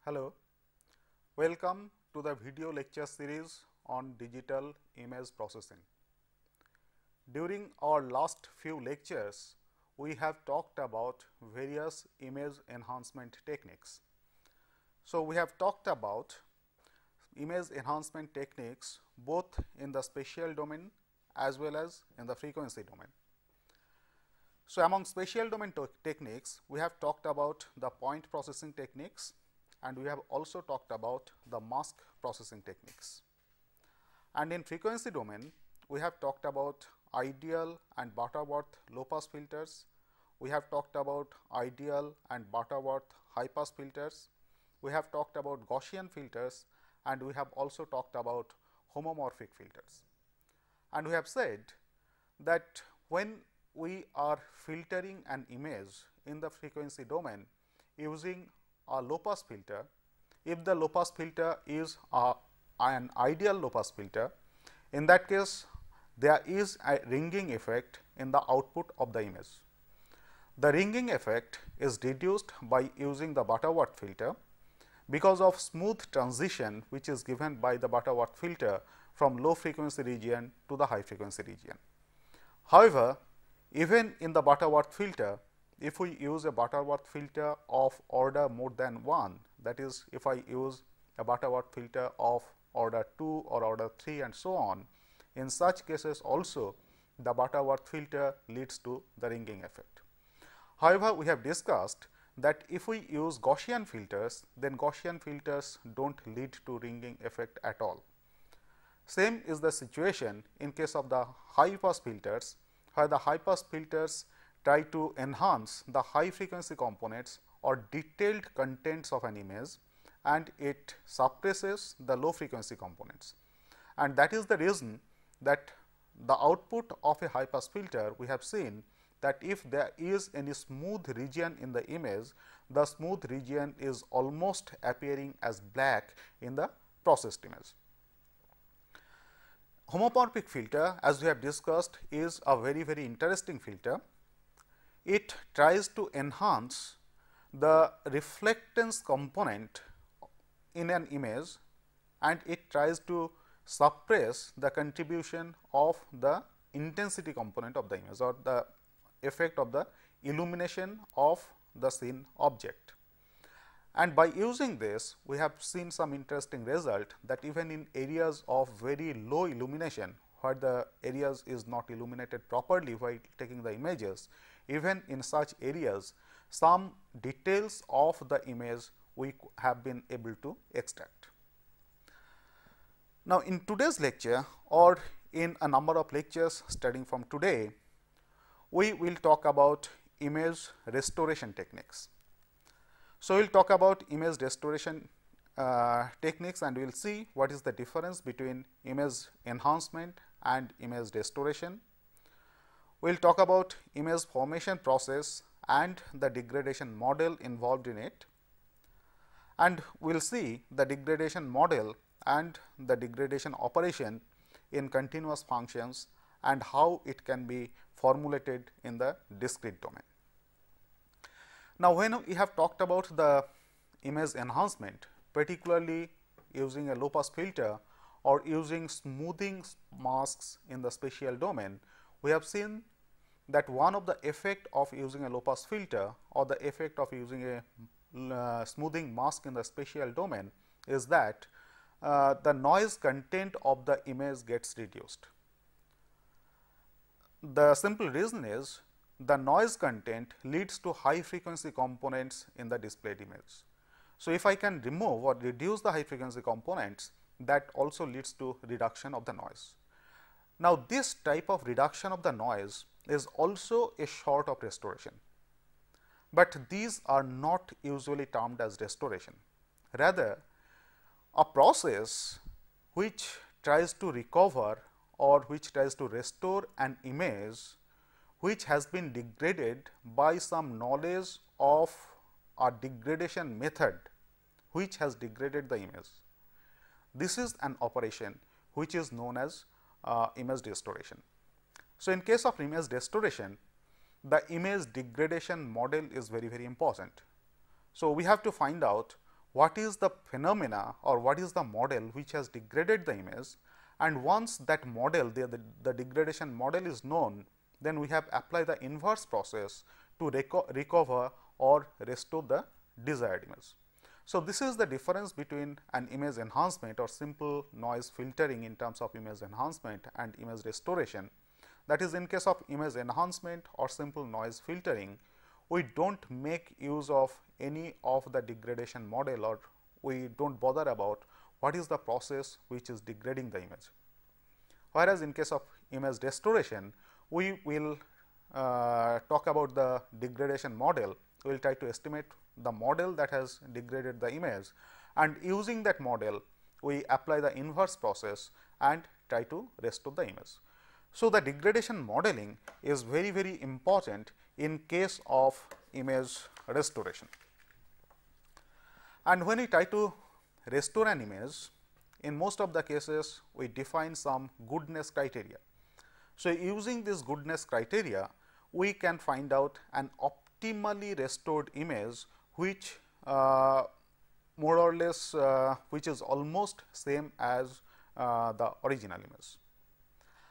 Hello, welcome to the video lecture series on digital image processing. During our last few lectures, we have talked about various image enhancement techniques. So, we have talked about image enhancement techniques both in the spatial domain as well as in the frequency domain. So, among spatial domain techniques, we have talked about the point processing techniques and we have also talked about the mask processing techniques. And in frequency domain, we have talked about ideal and Butterworth low pass filters, we have talked about ideal and Butterworth high pass filters, we have talked about Gaussian filters and we have also talked about homomorphic filters. And we have said that when we are filtering an image in the frequency domain using a low pass filter, if the low pass filter is an ideal low pass filter, in that case there is a ringing effect in the output of the image. The ringing effect is reduced by using the Butterworth filter because of smooth transition which is given by the Butterworth filter from low frequency region to the high frequency region. However, even in the Butterworth filter, if we use a Butterworth filter of order more than 1, that is, if I use a Butterworth filter of order 2 or order 3 and so on, in such cases also the Butterworth filter leads to the ringing effect. However, we have discussed that if we use Gaussian filters, then Gaussian filters do not lead to ringing effect at all. Same is the situation in case of the high pass filters, where the high pass filters try to enhance the high frequency components or detailed contents of an image and it suppresses the low frequency components. And that is the reason that the output of a high pass filter, we have seen that if there is any smooth region in the image, the smooth region is almost appearing as black in the processed image. Homomorphic filter, as we have discussed, is a very interesting filter. It tries to enhance the reflectance component in an image and it tries to suppress the contribution of the intensity component of the image or the effect of the illumination of the scene object. And by using this, we have seen some interesting result that even in areas of very low illumination, where the areas is not illuminated properly while taking the images, even in such areas, some details of the image we have been able to extract. Now, in today's lecture or in a number of lectures starting from today, we will talk about image restoration techniques. So, we will talk about image restoration techniques and we will see what is the difference between image enhancement and image restoration. We will talk about image formation process and the degradation model involved in it, and we will see the degradation model and the degradation operation in continuous functions and how it can be formulated in the discrete domain. Now, when we have talked about the image enhancement, particularly using a low pass filter or using smoothing masks in the spatial domain, we have seen that one of the effect of using a low pass filter or the effect of using a smoothing mask in the spatial domain is that the noise content of the image gets reduced. The simple reason is the noise content leads to high frequency components in the displayed image. So, if I can remove or reduce the high frequency components, that also leads to reduction of the noise. Now, this type of reduction of the noise is also a sort of restoration, but these are not usually termed as restoration. Rather, a process which tries to recover or which tries to restore an image which has been degraded by some knowledge of a degradation method which has degraded the image. This is an operation which is known as image restoration. So, in case of image restoration, the image degradation model is very important. So, we have to find out what is the phenomena or what is the model which has degraded the image, and once that model the degradation model is known, then we have applied the inverse process to recover or restore the desired image. So, this is the difference between an image enhancement or simple noise filtering in terms of image enhancement and image restoration. That is, in case of image enhancement or simple noise filtering, we do not make use of any of the degradation model, or we do not bother about what is the process which is degrading the image. Whereas, in case of image restoration, we will talk about the degradation model. We will try to estimate the model that has degraded the image, and using that model we apply the inverse process and try to restore the image. So, the degradation modeling is very important in case of image restoration. And when we try to restore an image, in most of the cases we define some goodness criteria. So, using this goodness criteria, we can find out an optimally restored image which more or less which is almost same as the original image.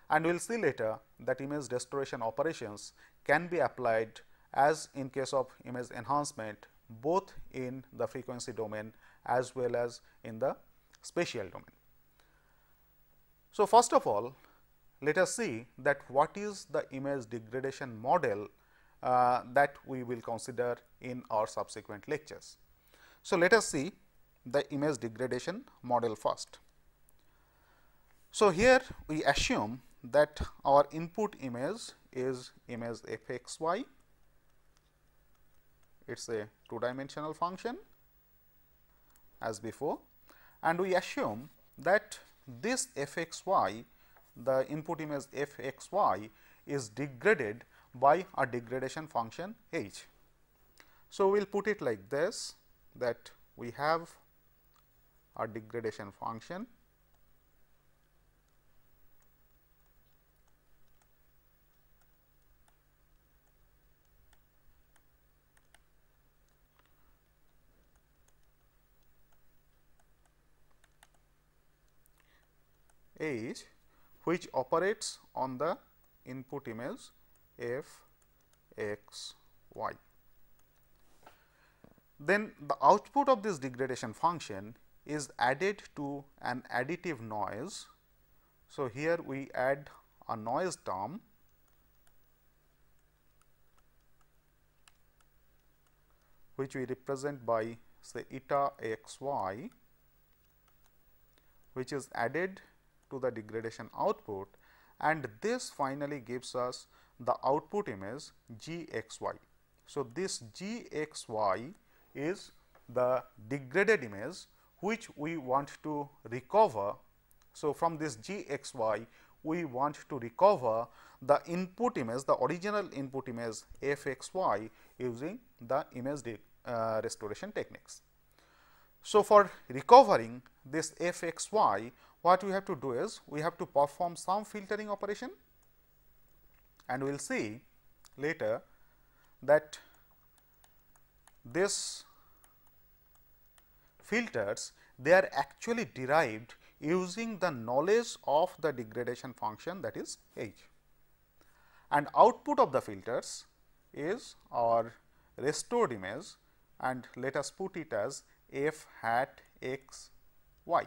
And we will see later that image restoration operations can be applied as in case of image enhancement, both in the frequency domain as well as in the spatial domain. So, first of all, let us see that what is the image degradation model that we will consider in our subsequent lectures. So, let us see the image degradation model first. So, here we assume that our input image is image f x y, it is a two dimensional function as before, and we assume that this f x y, the input image f x y is degraded by a degradation function h. So, we will put it like this, that we have a degradation function h which operates on the input image f x y. Then the output of this degradation function is added to an additive noise. So, here we add a noise term which we represent by say eta x y, which is added to the degradation output, and this finally gives us the output image g x y. So, this g x y is the degraded image which we want to recover. So, from this g x y we want to recover the input image, the original input image f x y using the image restoration techniques. So, for recovering this f x y, what we have to do is we have to perform some filtering operation, and we will see later that this filters, they are actually derived using the knowledge of the degradation function, that is h, and output of the filters is our restored image, and let us put it as f hat x y,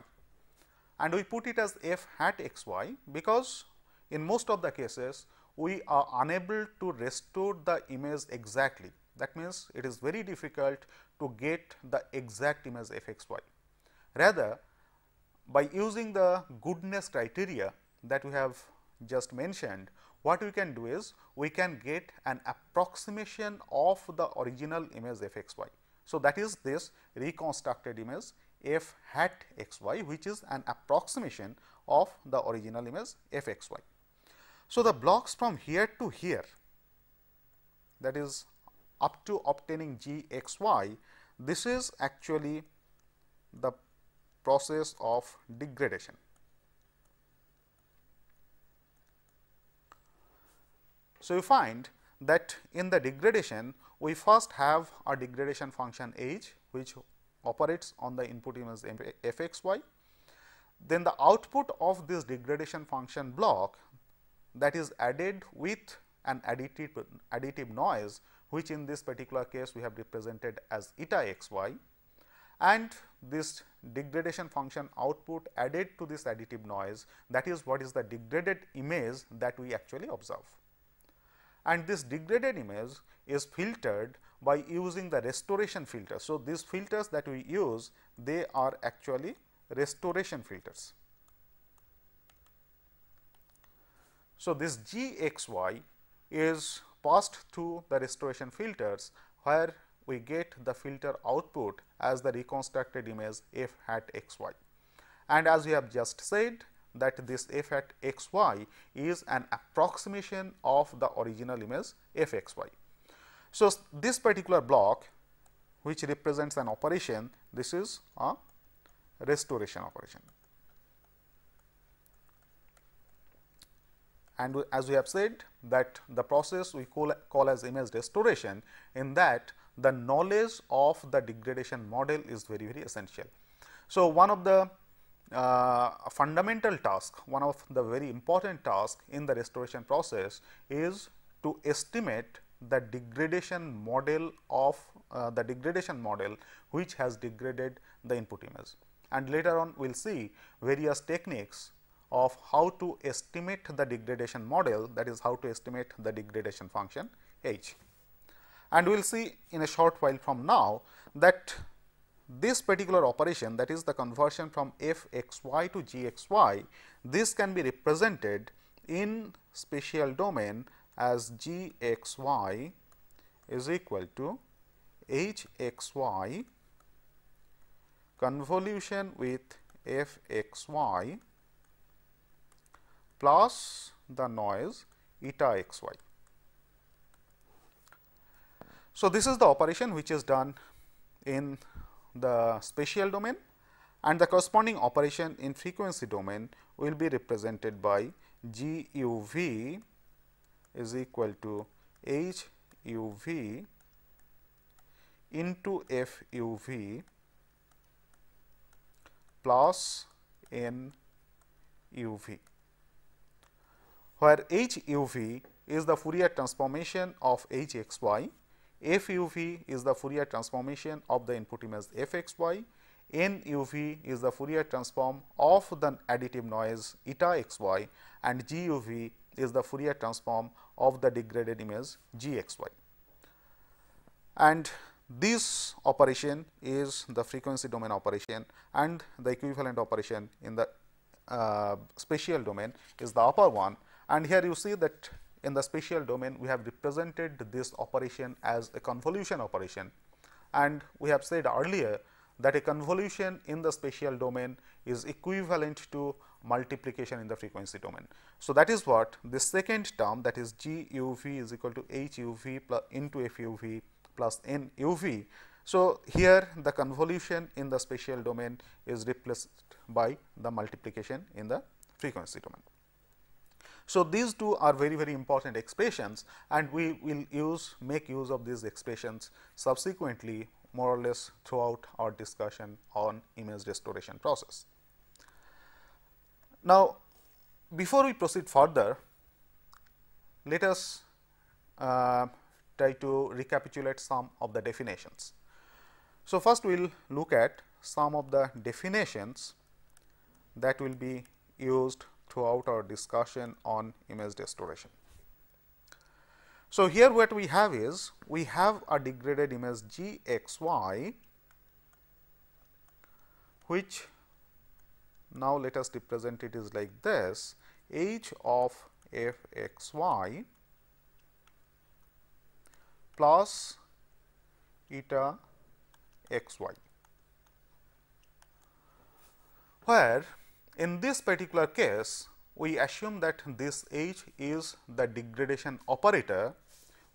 and we put it as f hat x y because in most of the cases we are unable to restore the image exactly. That means, it is very difficult to get the exact image f x y. Rather, by using the goodness criteria that we have just mentioned, what we can do is we can get an approximation of the original image f x y. So, that is this reconstructed image f hat x y, which is an approximation of the original image f x y. So, the blocks from here to here, that is up to obtaining g x y, this is actually the process of degradation. So, you find that in the degradation we first have a degradation function h, which operates on the input image f x y, then the output of this degradation function block, that is added with an additive noise, which in this particular case we have represented as eta x y, and this degradation function output added to this additive noise, that is what is the degraded image that we actually observe. And this degraded image is filtered by using the restoration filter. So, these filters that we use, they are actually restoration filters. So, this g x y is passed through the restoration filters, where we get the filter output as the reconstructed image f hat x y. And as we have just said, that this f hat x y is an approximation of the original image f x y. So, this particular block, which represents an operation, this is a restoration operation. And as we have said, that the process we call as image restoration, in that the knowledge of the degradation model is very, very essential. So, one of the fundamental task, one of the very important task in the restoration process is to estimate the degradation model of the degradation model which has degraded the input image. And later on we will see various techniques of how to estimate the degradation model, that is how to estimate the degradation function h. And we will see in a short while from now that this particular operation, that is the conversion from f x y to g x y, this can be represented in spatial domain as g x y is equal to h x y convolution with f x y plus the noise eta x y. So, this is the operation which is done in the spatial domain, and the corresponding operation in frequency domain will be represented by g u v is equal to h u v into f u v plus n u v, where h u v is the Fourier transformation of h x y, f u v is the Fourier transformation of the input image f x y, n u v is the Fourier transform of the additive noise eta x y, and g u v is the Fourier transform of the degraded image g x y. And this operation is the frequency domain operation, and the equivalent operation in the spatial domain is the upper one. And here you see that in the spatial domain we have represented this operation as a convolution operation, and we have said earlier that a convolution in the spatial domain is equivalent to multiplication in the frequency domain. So, that is what this second term, that is g u v is equal to h u v plus into f u v plus n u v. So, here the convolution in the spatial domain is replaced by the multiplication in the frequency domain. So, these two are very, very important expressions, and we will make use of these expressions subsequently more or less throughout our discussion on image restoration process. Now, before we proceed further, let us try to recapitulate some of the definitions. So, first we will look at some of the definitions that will be used throughout our discussion on image restoration. So, here what we have is, we have a degraded image g x y, which now let us represent it is like this: h of f x y plus eta x y, where in this particular case we assume that this h is the degradation operator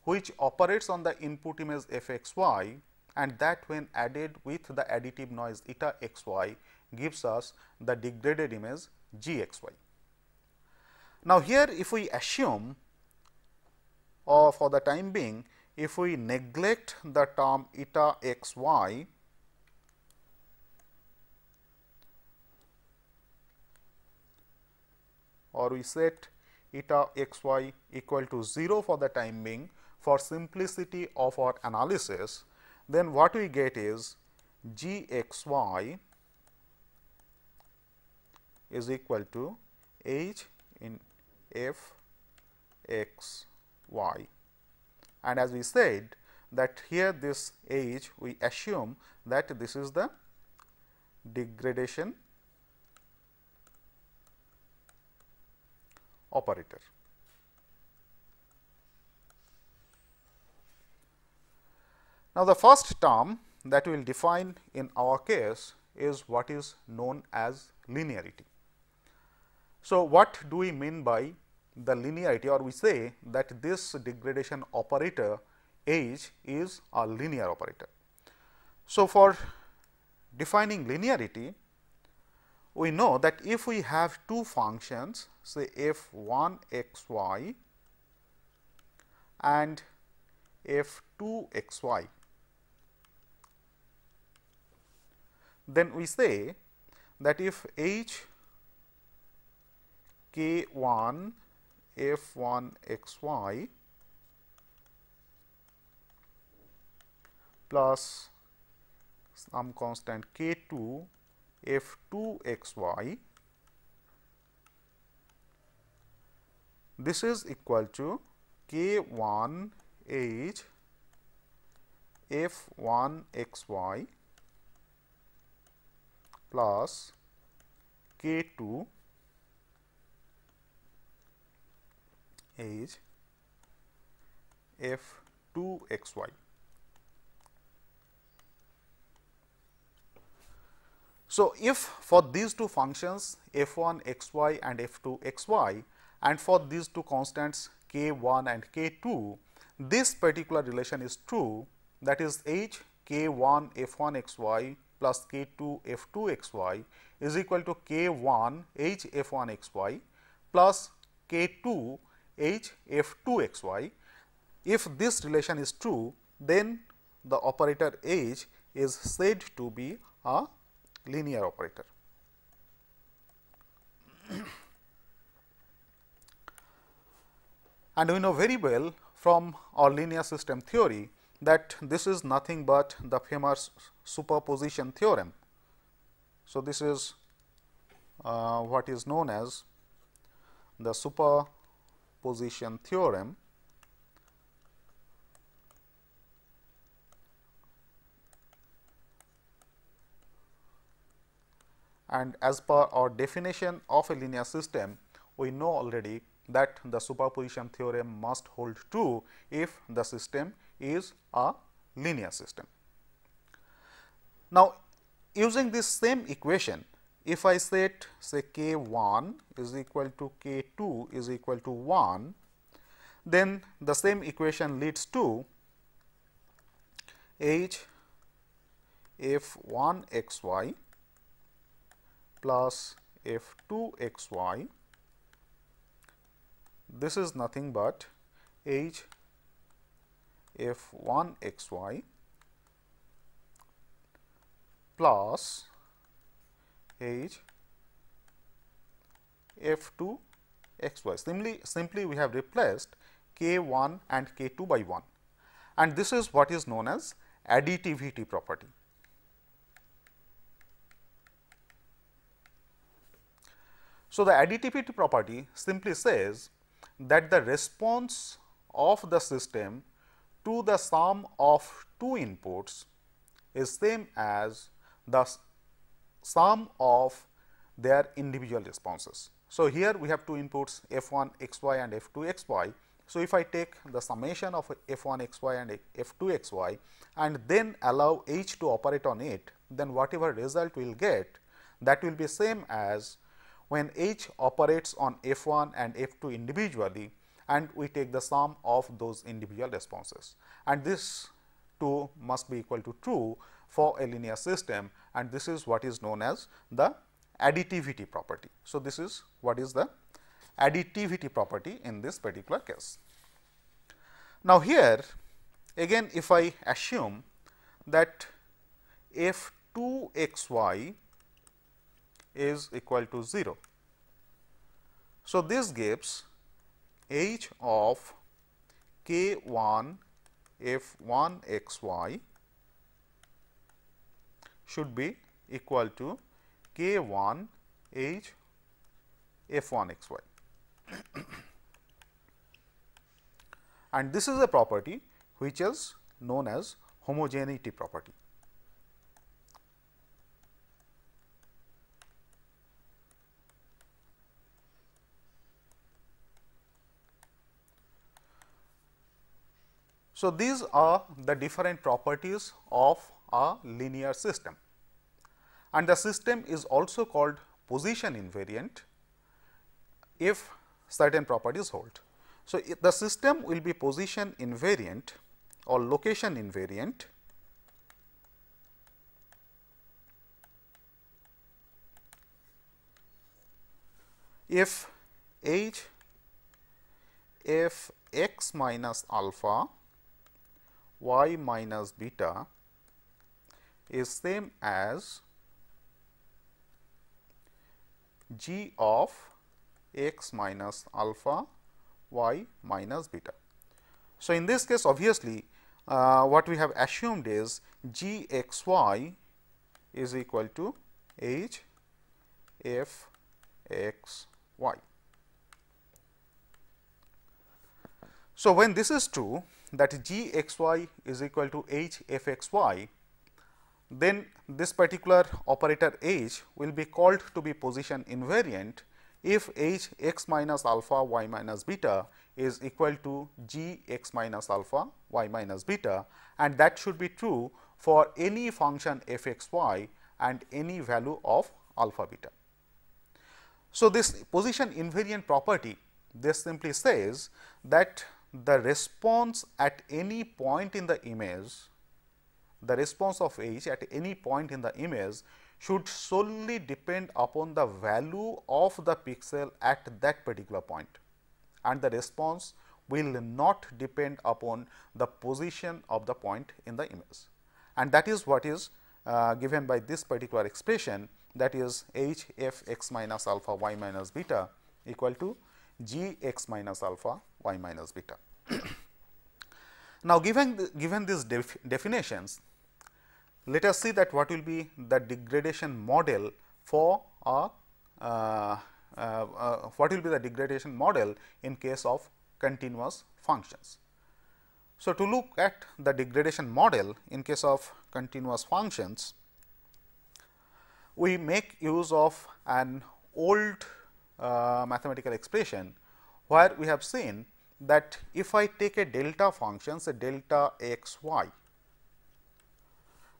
which operates on the input image f x y, and that when added with the additive noise eta x y gives us the degraded image g x y. Now, here if we assume, or for the time being, if we neglect the term eta x y, or we set eta x y equal to 0 for the time being for simplicity of our analysis, then what we get is g x y is equal to h in f x y. And as we said that here this h, we assume that this is the degradation operator. Now, the first term that we will define in our case is what is known as linearity. So, what do we mean by the linearity, or we say that this degradation operator h is a linear operator. So, for defining linearity, we know that if we have two functions, say f 1 x y and f 2 x y, then we say that if h k 1 f 1 x y plus some constant k 2 f 2 x y, this is equal to k 1 h f 1 x y plus k 2 h f 2 x y. So, if for these two functions f 1 x y and f 2 x y, and for these two constants k 1 and k 2, this particular relation is true, that is h k 1 f 1 x y plus k 2 f 2 x y is equal to k 1 h f 1 x y plus k 2 h f 2 x y. If this relation is true, then the operator h is said to be a linear operator. And we know very well from our linear system theory that this is nothing but the famous superposition theorem. So, this is what is known as the superposition theorem, and as per our definition of a linear system, we know already that the superposition theorem must hold true if the system is a linear system. Now, using this same equation, if I set say k 1 is equal to k 2 is equal to 1, then the same equation leads to h f 1 x y plus f 2 x y. This is nothing but h f 1 x y plus h f 2 x y. Simply we have replaced k 1 and k 2 by 1, and this is what is known as additivity property. So, the additivity property simply says that the response of the system to the sum of two inputs is same as the sum of their individual responses. So, here we have two inputs f 1 x y and f 2 x y. So, if I take the summation of f 1 x y and f 2 x y and then allow h to operate on it, then whatever result we will get, that will be same as when h operates on f 1 and f 2 individually, and we take the sum of those individual responses, and this too must be equal to true for a linear system, and this is what is known as the additivity property. So, this is what is the additivity property in this particular case. Now, here again if I assume that f 2 x y is equal to 0, So, this gives h of k 1 f 1 x y should be equal to k 1 h f 1 x y. And this is a property which is known as homogeneity property. So, these are the different properties of a linear system, and the system is also called position invariant if certain properties hold. So, the system will be position invariant or location invariant if h f x minus alpha y minus beta is same as g of x minus alpha y minus beta. So, in this case obviously, what we have assumed is g x y is equal to h f x y. So, when this is true, that g x y is equal to h f x y, then this particular operator h will be called to be position invariant if h x minus alpha y minus beta is equal to g x minus alpha y minus beta, and that should be true for any function f x y and any value of alpha beta. So, this position invariant property, this simply says that the response at any point in the image, the response of h at any point in the image should solely depend upon the value of the pixel at that particular point, and the response will not depend upon the position of the point in the image. And that is what is given by this particular expression, that is h f x minus alpha y minus beta equal to g x minus alpha y minus beta. Now, given these definitions, let us see that what will be the degradation model for a what will be the degradation model in case of continuous functions. So, to look at the degradation model in case of continuous functions, we make use of an old mathematical expression where we have seen that if I take a delta function, say delta x y,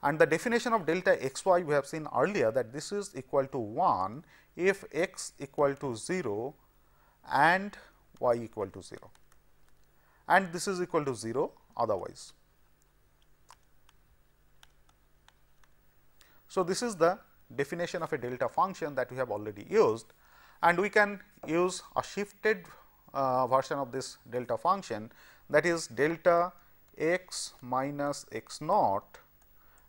and the definition of delta x y we have seen earlier that this is equal to 1 if x equal to 0 and y equal to 0, and this is equal to 0 otherwise. So, this is the definition of a delta function that we have already used, and we can use a shifted version of this delta function, that is delta x minus x naught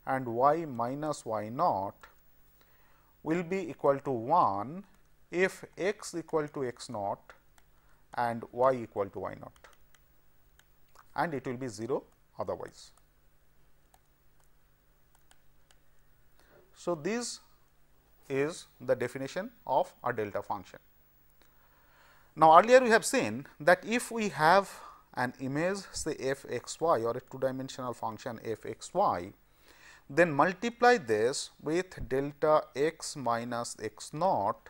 and y minus y naught will be equal to 1 if x equal to x naught and y equal to y naught, and it will be 0 otherwise. So, this is the definition of a delta function. Now, earlier we have seen that if we have an image say f x y or a two dimensional function f x y, then multiply this with delta x minus x naught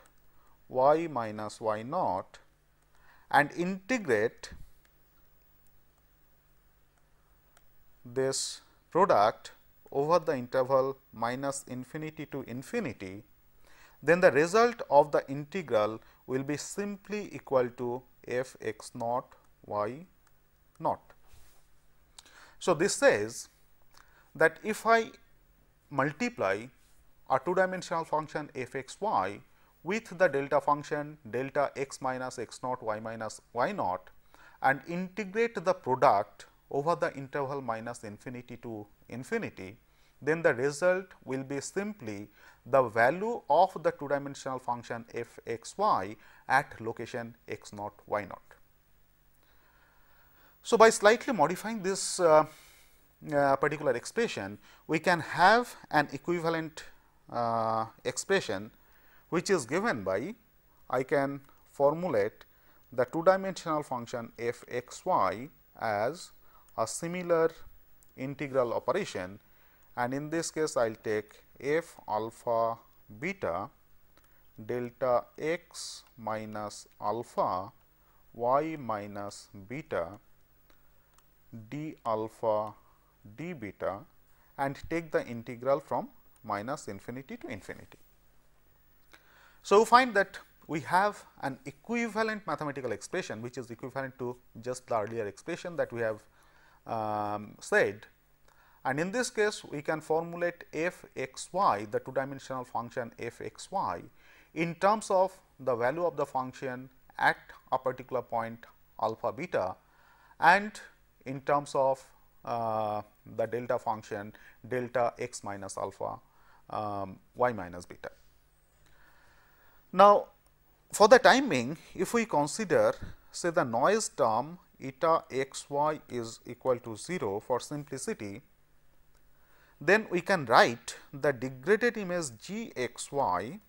y minus y naught and integrate this product over the interval minus infinity to infinity, then the result of the integral will be simply equal to f x naught y naught. So, this says that if I multiply a two dimensional function f x y with the delta function delta x minus x naught y minus y naught and integrate the product over the interval minus infinity to infinity, then the result will be simply the value of the two dimensional function f x y at location x naught y naught. So, by slightly modifying this particular expression, we can have an equivalent expression which is given by, I can formulate the two dimensional function f x y as a similar integral operation, and in this case I will take f alpha beta delta x minus alpha y minus beta d alpha d beta and take the integral from minus infinity to infinity. So, we find that we have an equivalent mathematical expression which is equivalent to just the earlier expression that we have said, and in this case we can formulate f x y, the two dimensional function f x y, in terms of the value of the function at a particular point alpha beta and in terms of the delta function delta x minus alpha y minus beta. Now, for the time being, if we consider say the noise term eta x y is equal to 0 for simplicity, then we can write the degraded image g x y.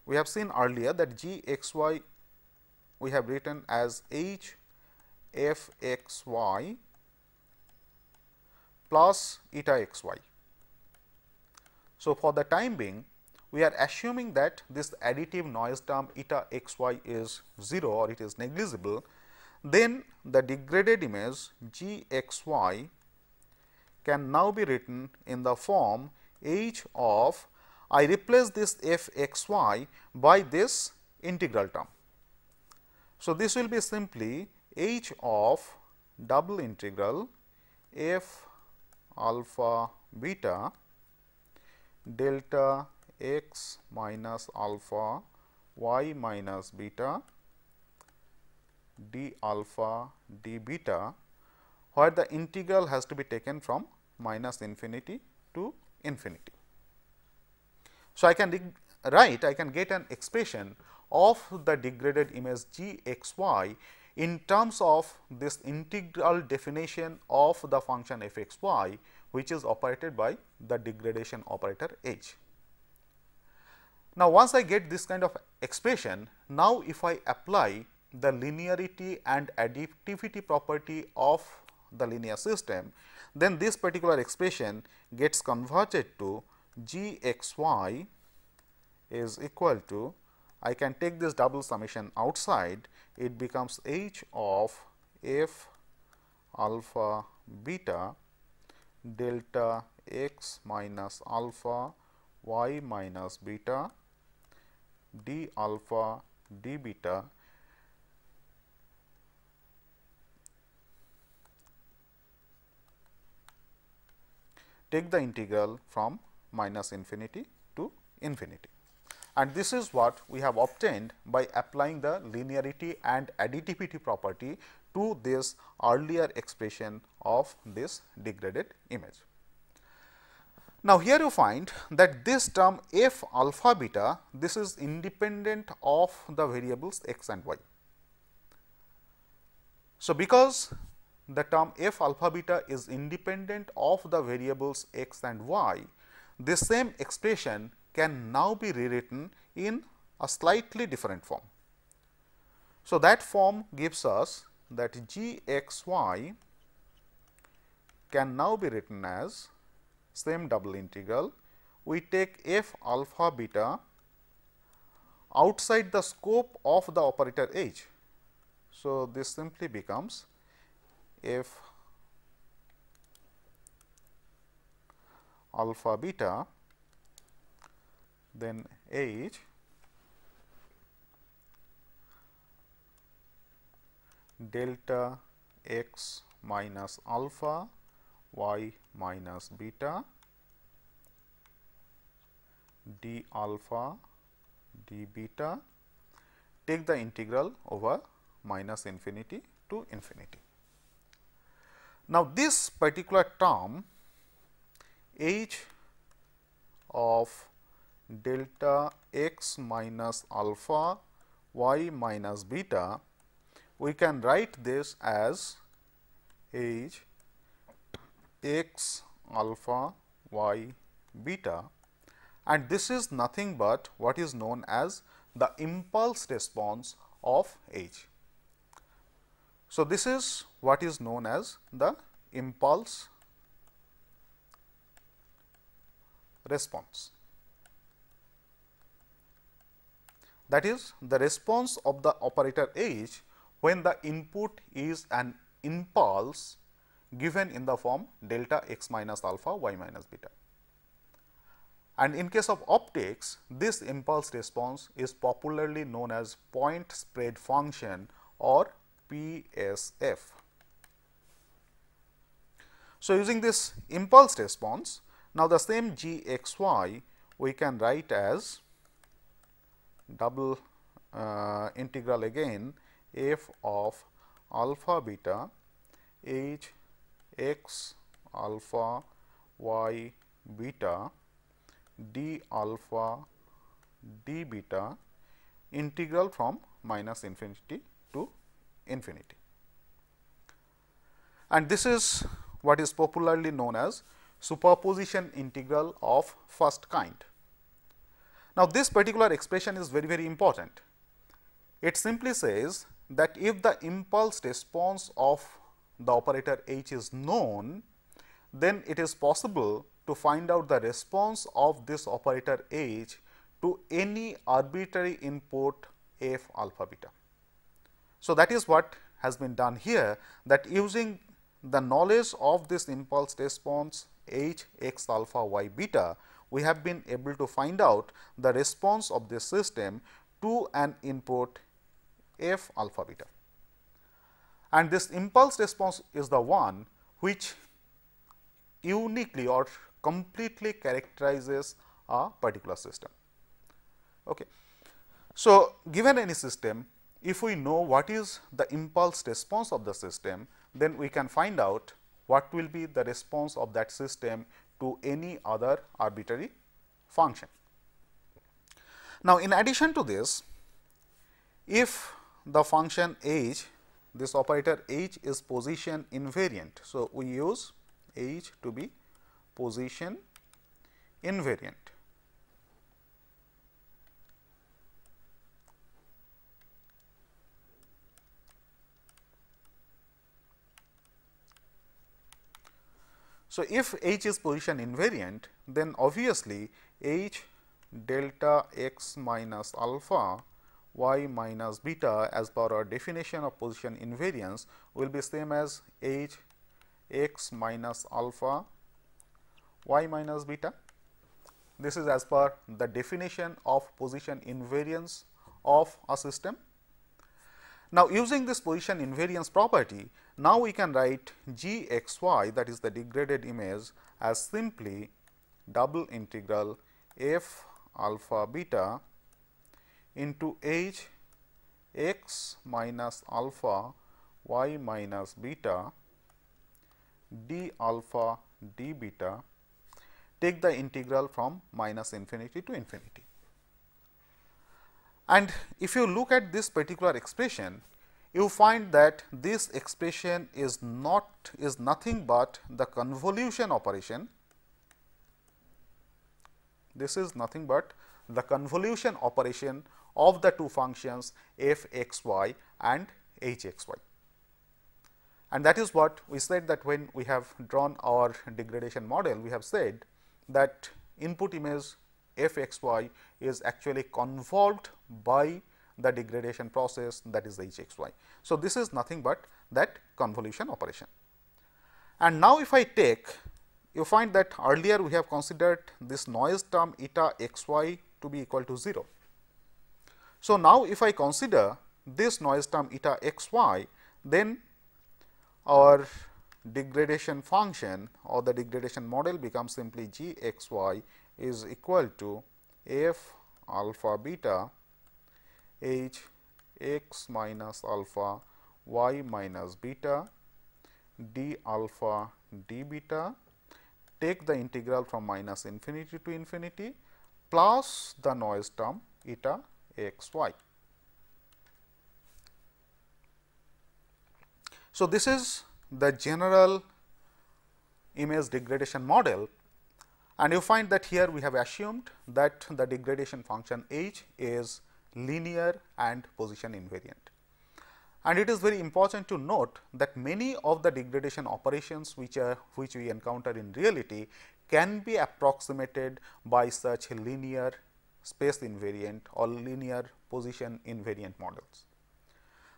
We have seen earlier that g x y we have written as h f x y plus eta x y. So, for the time being, we are assuming that this additive noise term eta x y is 0 or it is negligible, then the degraded image g x y can now be written in the form h of, I replace this f x y by this integral term. So, this will be simply h of double integral f alpha beta delta x minus alpha y minus beta d alpha d beta, where the integral has to be taken from minus infinity to infinity. So, I can get an expression of the degraded image g x y in terms of this integral definition of the function f x y, which is operated by the degradation operator h. Now, once I get this kind of expression, now if I apply the linearity and additivity property of the linear system, then this particular expression gets converted to g x y is equal to, I can take this double summation outside, it becomes h of f alpha beta delta x minus alpha y minus beta d alpha d beta take the integral from minus infinity to infinity. And this is what we have obtained by applying the linearity and additivity property to this earlier expression of this degraded image. Now, here you find that this term f alpha beta, this is independent of the variables x and y. So, because the term f alpha beta is independent of the variables x and y, this same expression can now be rewritten in a slightly different form. So, that form gives us that g x y can now be written as same double integral. We take f alpha beta outside the scope of the operator h. So, this simply becomes f alpha beta then h delta x minus alpha y minus beta d alpha d beta, take the integral over minus infinity to infinity. Now, this particular term h of delta x minus alpha y minus beta, we can write this as h x alpha y beta, and this is nothing but what is known as the impulse response of h. So, this is what is known as the impulse response. That is the response of the operator h when the input is an impulse given in the form delta x minus alpha y minus beta. And in case of optics, this impulse response is popularly known as point spread function or PSF. So, using this impulse response, now the same g x y we can write as double integral again f of alpha beta h x alpha y beta d alpha d beta integral from minus infinity to infinity. And this is what is popularly known as superposition integral of first kind. Now, this particular expression is very important. It simply says that if the impulse response of the operator h is known, then it is possible to find out the response of this operator h to any arbitrary input f alpha beta. So, that is what has been done here, that using the knowledge of this impulse response h x alpha y beta, we have been able to find out the response of this system to an input f alpha beta. And this impulse response is the one which uniquely or completely characterizes a particular system. Okay. So, given any system, if we know what is the impulse response of the system, then we can find out what will be the response of that system to any other arbitrary function. Now, in addition to this, if the function h, this operator h is position invariant. So, we use h to be position invariant. So, if h is position invariant, then obviously h delta x minus alpha y minus beta as per our definition of position invariance will be same as h x minus alpha y minus beta. This is as per the definition of position invariance of a system. Now, using this position invariance property, now we can write g x y, that is the degraded image, as simply double integral f alpha beta into h x minus alpha y minus beta d alpha d beta, take the integral from minus infinity to infinity. And if you look at this particular expression, you find that this expression is nothing but the convolution operation. This is nothing but the convolution operation of the two functions f x y and h x y. And that is what we said, that when we have drawn our degradation model, we have said that input image f x y is actually convolved by the degradation process, that is h x y. So, this is nothing but that convolution operation. And now, if I take, you find that earlier we have considered this noise term eta x y to be equal to 0. So, now if I consider this noise term eta x y, then our degradation function or the degradation model becomes simply g x y is equal to f alpha beta h x minus alpha y minus beta d alpha d beta take the integral from minus infinity to infinity plus the noise term eta x y. So, this is the general image degradation model, and you find that here we have assumed that the degradation function h is linear and position invariant. And it is very important to note that many of the degradation operations which we encounter in reality can be approximated by such linear space invariant or linear position invariant models.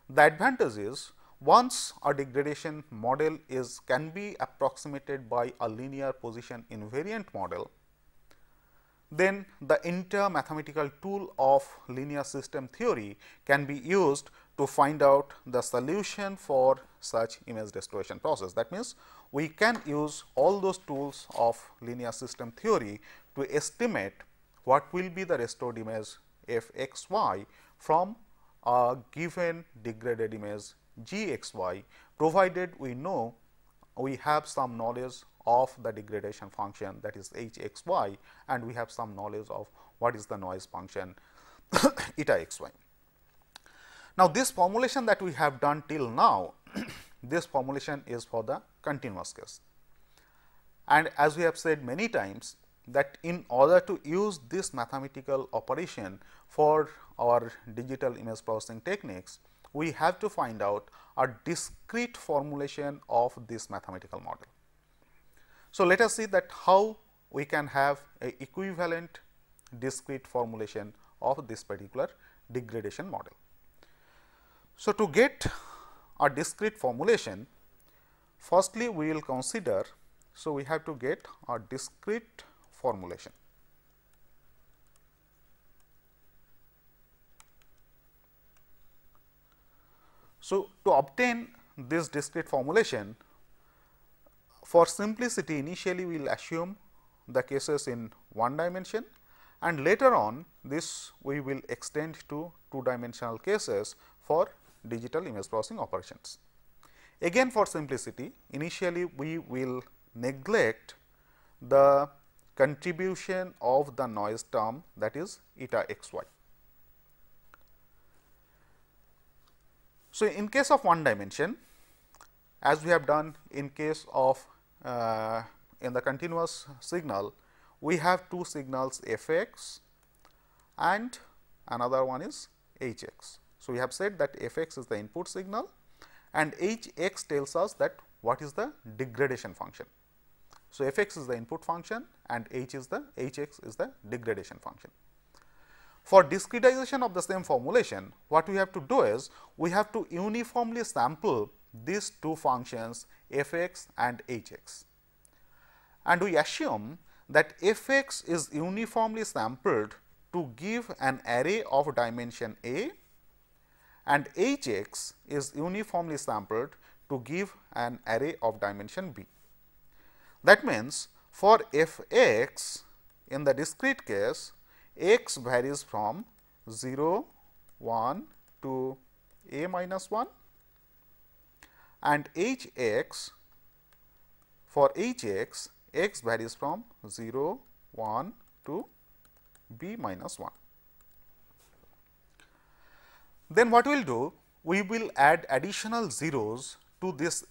The advantage is, once a degradation model can be approximated by a linear position invariant model, then the entire mathematical tool of linear system theory can be used to find out the solution for such image restoration process. That means, we can use all those tools of linear system theory to estimate what will be the restored image f x y from a given degraded image g x y, provided we know we have some knowledge of the degradation function, that is h x y, and we have some knowledge of what is the noise function eta x y. Now, this formulation that we have done till now, this formulation is for the continuous case. And as we have said many times, that in order to use this mathematical operation for our digital image processing techniques, we have to find out a discrete formulation of this mathematical model. So, let us see that how we can have a equivalent discrete formulation of this particular degradation model. So, to get a discrete formulation, firstly we will consider, so we have to get a discrete formulation. So, to obtain this discrete formulation, for simplicity initially we will assume the cases in one dimension, and later on this we will extend to two dimensional cases for digital image processing operations. Again, for simplicity, initially we will neglect the contribution of the noise term, that is eta x y. So, in case of one dimension, as we have done in case of in the continuous signal, we have two signals f x and another one is h x. So, we have said that f x is the input signal and h x tells us that what is the degradation function. So, f x is the input function and h x is the degradation function. For discretization of the same formulation, what we have to do is, we have to uniformly sample these two functions f x and h x, and we assume that f x is uniformly sampled to give an array of dimension A and h x is uniformly sampled to give an array of dimension B. That means, for f x in the discrete case, x varies from 0, 1 to a minus 1, and h x, for h x, x varies from 0, 1 to b minus 1. Then what we will do? We will add additional zeros to this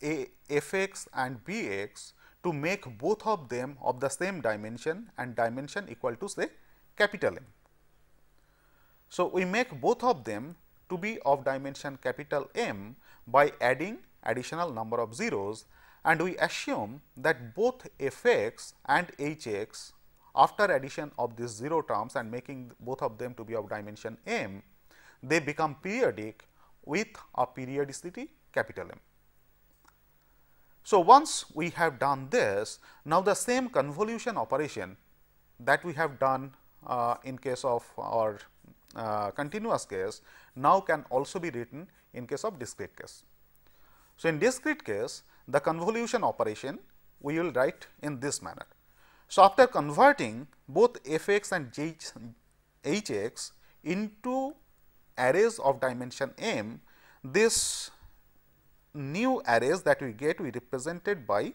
f x and b x to make both of them of the same dimension and dimension equal to, say, capital M. So, we make both of them to be of dimension capital M by adding additional number of zeros, and we assume that both f x and h x, after addition of these 0 terms and making both of them to be of dimension M, they become periodic with a periodicity capital M. So, once we have done this, now the same convolution operation that we have done in case of our continuous case, now can also be written in case of discrete case. So, in discrete case, the convolution operation we will write in this manner. So, after converting both f x and h x into arrays of dimension M, this new arrays that we get, we represented by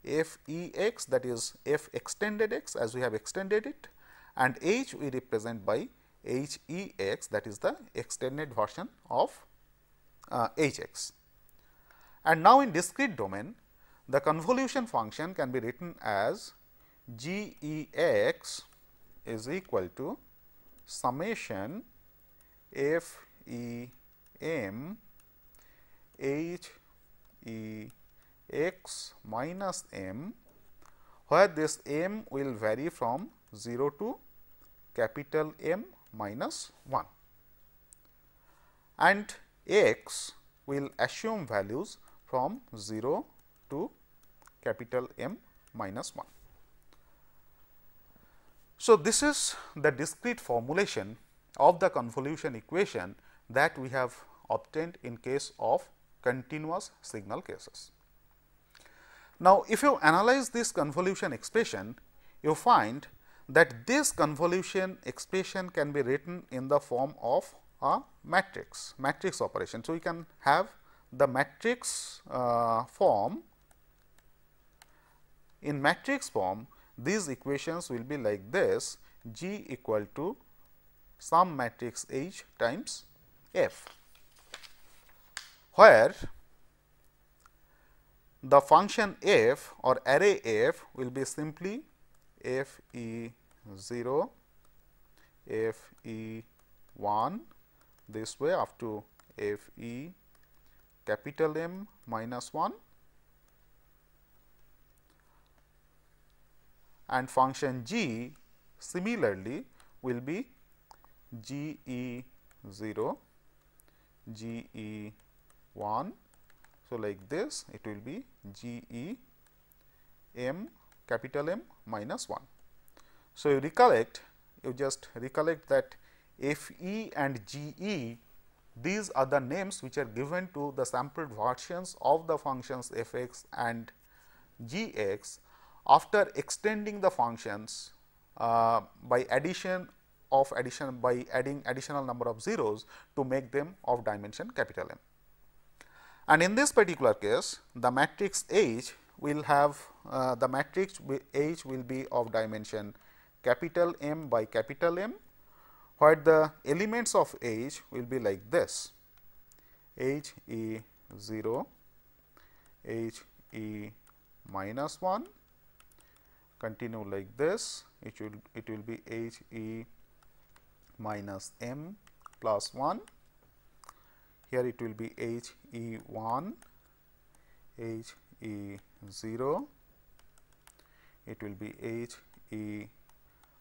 f e x, that is f extended x as we have extended it, and h we represent by h e x, that is the extended version of h x. And now, in discrete domain, the convolution function can be written as g e x is equal to summation f e m h e x minus m, where this m will vary from 0 to capital M minus 1, and x will assume values from 0 to capital M minus 1. So, this is the discrete formulation of the convolution equation that we have obtained in case of continuous signal cases. Now, if you analyze this convolution expression, you find that this convolution expression can be written in the form of a matrix operation. So, we can have the matrix form. In matrix form, these equations will be like this: G equal to some matrix H times F, where the function f or array f will be simply f e 0, f e 1, this way up to f e capital M minus 1, and function g similarly will be g e 0, g e 1. So, like this it will be g e m capital M minus 1. So, you just recollect that f e and g e, these are the names which are given to the sampled versions of the functions f x and g x after extending the functions by adding additional number of zeros to make them of dimension capital M. And in this particular case, the matrix H will have H will be of dimension capital M by capital M, where the elements of H will be like this: H e 0, H e minus 1, continue like this, it will be H e minus M plus 1. Here it will be H e 1, H e 0, it will be H e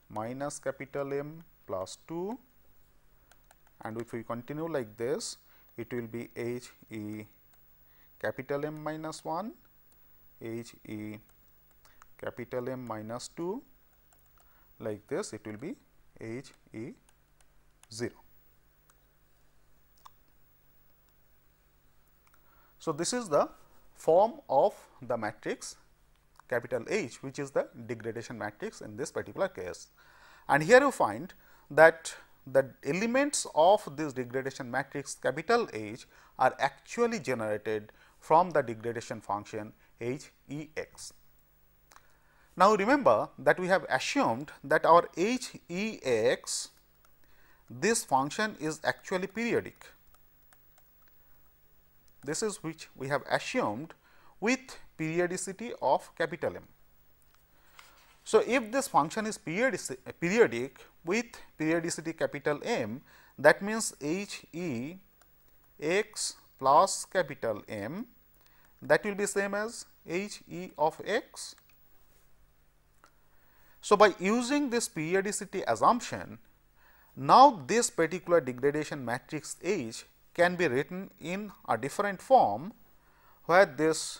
minus capital M plus 2, and if we continue like this, it will be H e capital M minus 1, H e capital M minus 2, like this it will be H e 0. So, this is the form of the matrix capital H, which is the degradation matrix in this particular case. And here you find that the elements of this degradation matrix capital H are actually generated from the degradation function H e x. Now, remember that we have assumed that our H e x, this function is actually periodic. This is which we have assumed with periodicity of capital M. So, if this function is periodic with periodicity capital M, that means H e x plus capital M, that will be same as H e of x. So, by using this periodicity assumption, now this particular degradation matrix H can be written in a different form, where this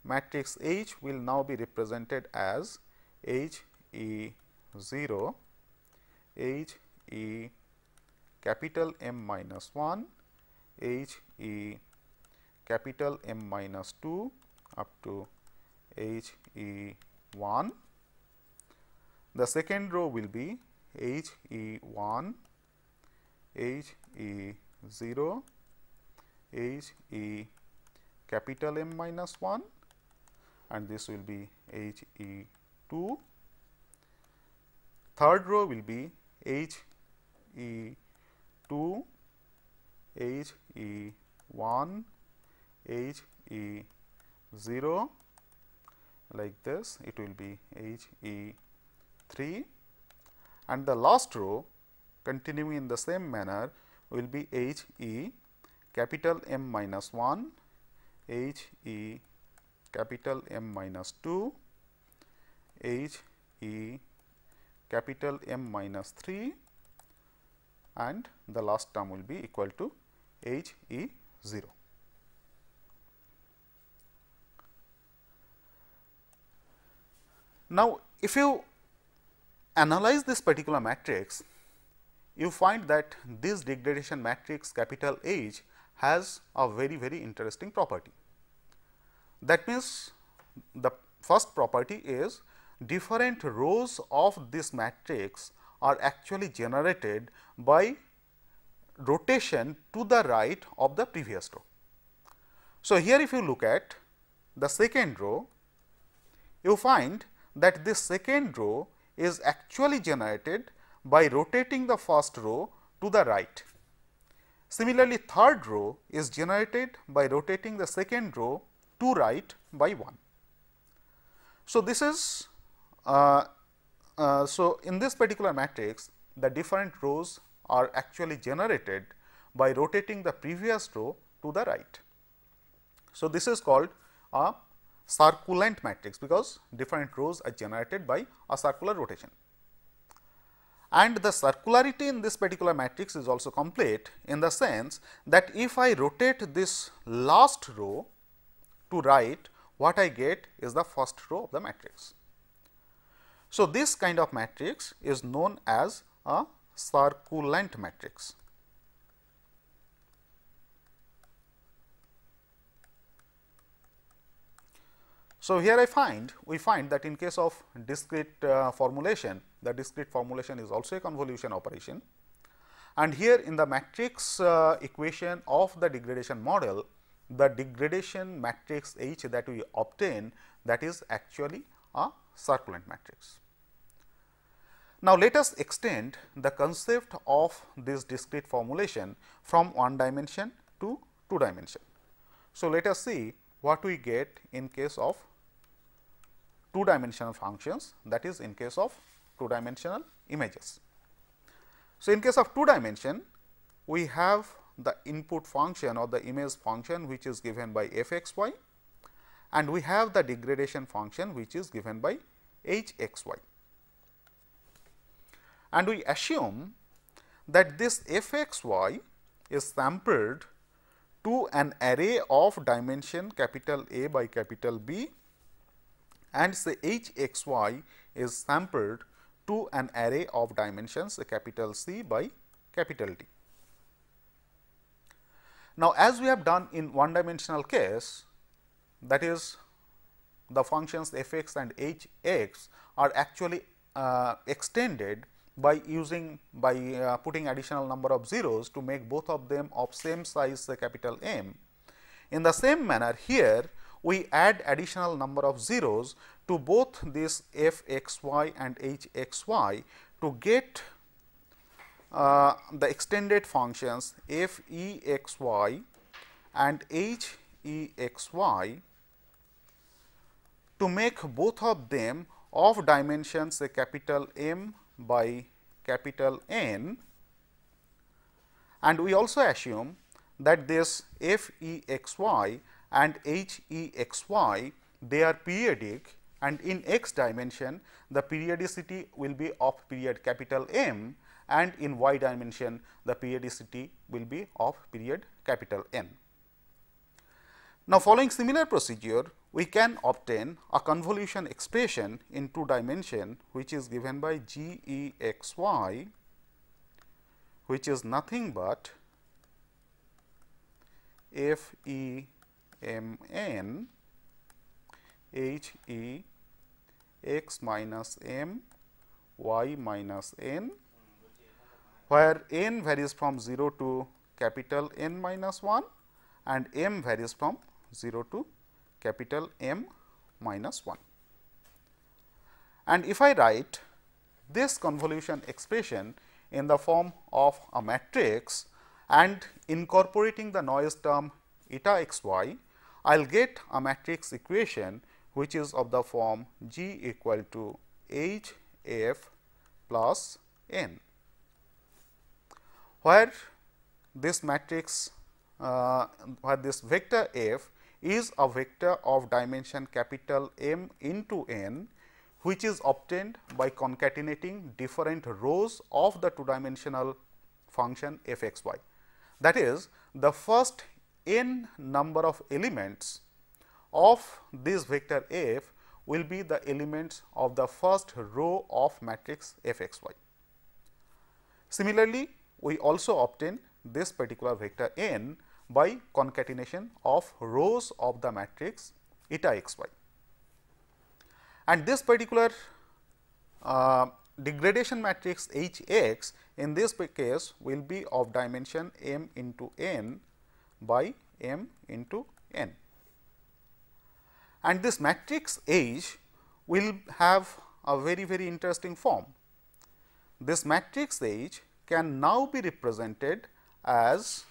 matrix H will now be represented as H e 0, H e capital M minus 1, H e capital M minus 2 up to H e 1. The second row will be H e 1, H e 0, H e capital M minus 1, and this will be H E 2, third row will be H E 2, H E 1, H E 0, like this it will be H E 3, and the last row continuing in the same manner will be H E capital M minus 1, H E capital M minus 2, H E capital M minus 3, and the last term will be equal to H E 0. Now, if you analyze this particular matrix, you find that this degradation matrix capital H has a very, very interesting property. That means, the first property is different rows of this matrix are actually generated by rotation to the right of the previous row. So, here if you look at the second row, you find that this second row is actually generated by rotating the first row to the right. Similarly, third row is generated by rotating the second row to right by 1. So, this is so in this particular matrix, the different rows are actually generated by rotating the previous row to the right. So, this is called a circulant matrix, because different rows are generated by a circular rotation. And the circularity in this particular matrix is also complete in the sense that if I rotate this last row to right, what I get is the first row of the matrix. So, this kind of matrix is known as a circulant matrix. So, here we find that in case of discrete formulation, the discrete formulation is also a convolution operation, and here in the matrix equation of the degradation model, the degradation matrix H that we obtain, that is actually a circulant matrix. Now, let us extend the concept of this discrete formulation from one dimension to two dimension. So, let us see what we get in case of two dimensional functions, that is in case of two dimensional images. So, in case of two dimension, we have the input function or the image function which is given by f x y, and we have the degradation function which is given by h x y. And we assume that this f x y is sampled to an array of dimension capital A by capital B, and say h x y is sampled to an array of dimensions capital C by capital D. Now, as we have done in one dimensional case, that is the functions f x and h x are actually extended by putting additional number of zeros to make both of them of same size, say capital M. In the same manner, here we add additional number of zeros to both this f x y and h x y to get the extended functions f e x y and h e x y to make both of them of dimensions, say capital M by capital N, and we also assume that this f e x y and h e x y, they are periodic, and in x dimension the periodicity will be of period capital M, and in y dimension the periodicity will be of period capital N. Now, following similar procedure, we can obtain a convolution expression in two dimension which is given by g e x y, which is nothing but f e m n h e x minus m y minus n, where n varies from 0 to capital N minus 1 and m varies from 0 to capital M minus 1. And if I write this convolution expression in the form of a matrix and incorporating the noise term eta x y, I will get a matrix equation which is of the form G equal to H f plus n, where this matrix where this vector f is a vector of dimension capital M into n, which is obtained by concatenating different rows of the two dimensional function f x y. That is, the first n number of elements of this vector f will be the elements of the first row of matrix f x y. Similarly, we also obtain this particular vector n by concatenation of rows of the matrix eta x y. And this particular degradation matrix H x in this case will be of dimension m into n by m into n. And this matrix H will have a very interesting form. This matrix H can now be represented as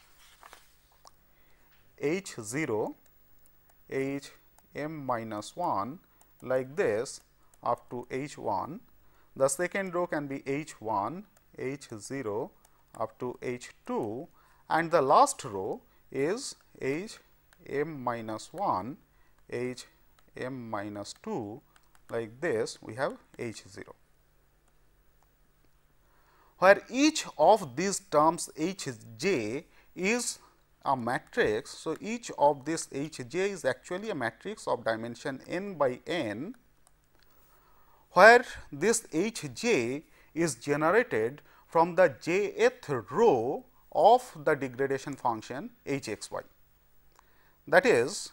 H 0, H m minus 1 like this up to H 1. The second row can be H 1, H 0 up to H 2, and the last row is H m minus 1, H m minus 2 like this, we have H 0. Where each of these terms H j is a matrix. So, each of this H j is actually a matrix of dimension n by n, where this H j is generated from the jth row of the degradation function H x y. That is,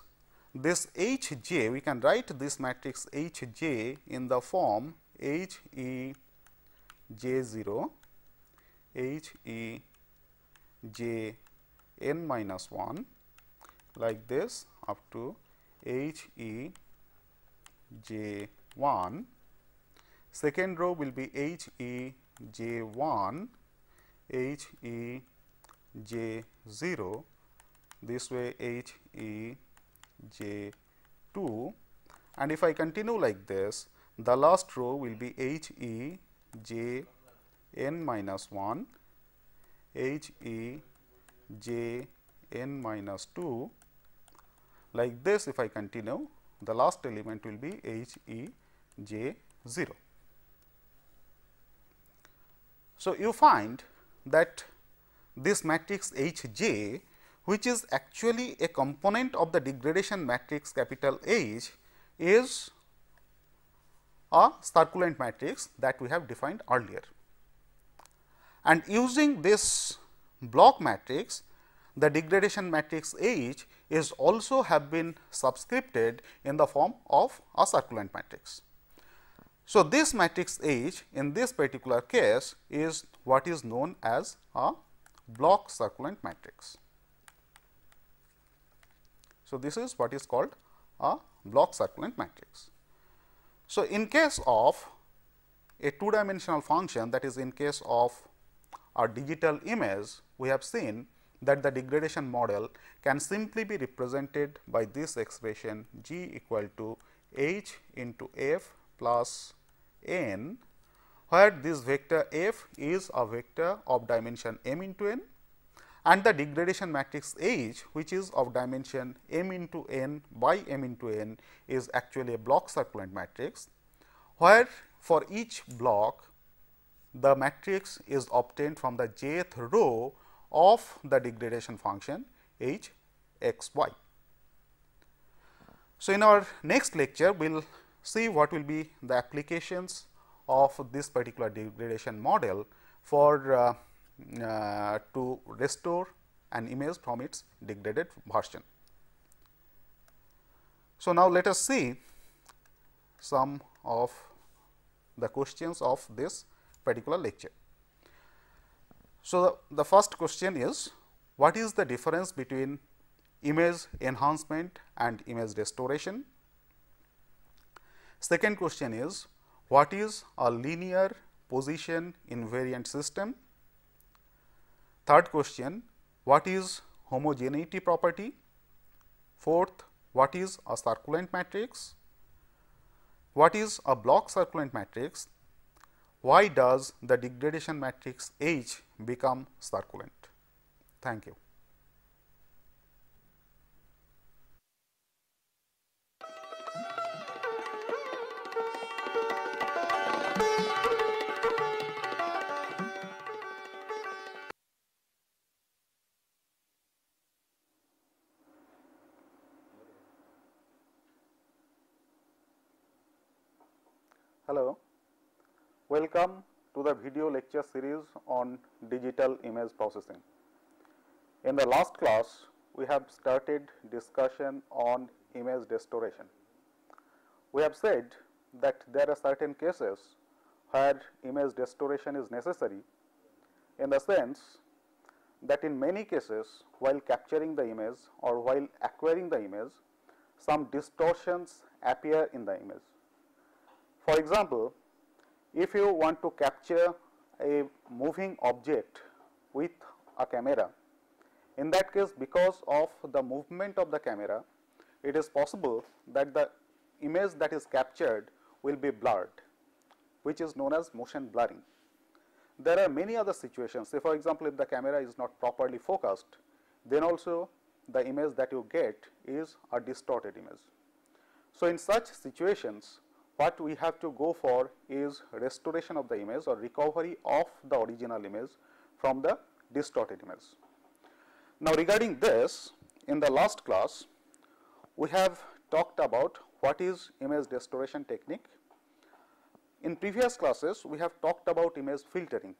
this H j, we can write this matrix H j in the form H e j 0, H e j n minus 1 like this up to H e j 1. Second row will be H e j 1, H e j 0, this way H e j 2, and if I continue like this, the last row will be H e j n minus 1, H e j n minus 2 like this. If I continue, the last element will be H e j 0. So, you find that this matrix H j, which is actually a component of the degradation matrix capital H, is a circulant matrix that we have defined earlier. And using this block matrix, the degradation matrix H is also have been subscripted in the form of a circulant matrix. So, this matrix H in this particular case is what is known as a block circulant matrix. So, this is what is called a block circulant matrix. So, in case of a two dimensional function, that is in case of a digital image, we have seen that the degradation model can simply be represented by this expression G equal to H into f plus n, where this vector f is a vector of dimension m into n, and the degradation matrix H, which is of dimension m into n by m into n, is actually a block circulant matrix, where for each block the matrix is obtained from the jth row of the degradation function H x y. So, in our next lecture, we will see what will be the applications of this particular degradation model for to restore an image from its degraded version. So, now let us see some of the questions of this particular lecture. So, the first question is, what is the difference between image enhancement and image restoration? Second question is, What is a linear position invariant system? Third question, what is homogeneity property? Fourth, what is a circulant matrix? What is a block circulant matrix? Why does the degradation matrix H become circulant? Thank you. Hello, welcome to the video lecture series on digital image processing. In the last class, we have started discussion on image restoration. We have said that there are certain cases where image restoration is necessary, in the sense that in many cases while capturing the image or while acquiring the image, some distortions appear in the image. For example, if you want to capture a moving object with a camera, in that case, because of the movement of the camera, it is possible that the image that is captured will be blurred, which is known as motion blurring. There are many other situations. Say for example, if the camera is not properly focused, then also the image that you get is a distorted image. So, in such situations, what we have to go for is restoration of the image or recovery of the original image from the distorted image. Now, regarding this, in the last class, we have talked about what is image restoration technique. In previous classes, we have talked about image filtering.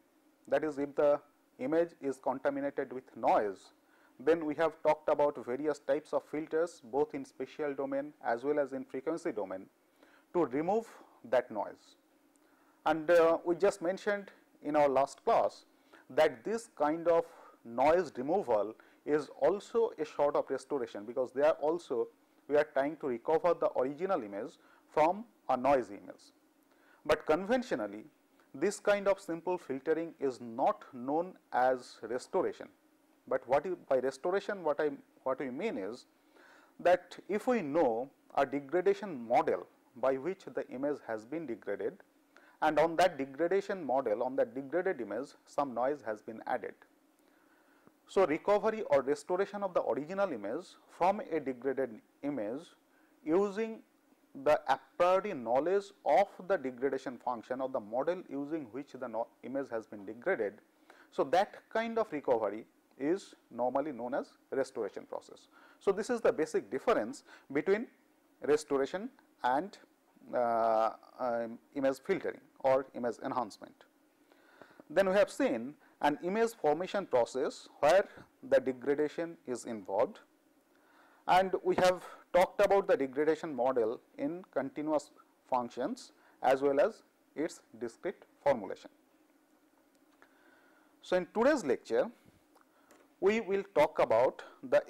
That is, if the image is contaminated with noise, then we have talked about various types of filters both in spatial domain as well as in frequency domain to remove that noise. And we just mentioned in our last class that this kind of noise removal is also a sort of restoration, because there also we are trying to recover the original image from a noisy image. But conventionally, this kind of simple filtering is not known as restoration. But by restoration, what we mean is that if we know a degradation model by which the image has been degraded, and on that degradation model, on that degraded image, some noise has been added. So, recovery or restoration of the original image from a degraded image using the a priori knowledge of the degradation function of the model using which the image has been degraded. So, that kind of recovery is normally known as restoration process. So, this is the basic difference between restoration and image filtering or image enhancement. Then we have seen an image formation process where the degradation is involved, and we have talked about the degradation model in continuous functions as well as its discrete formulation. So, in today's lecture, we will talk about the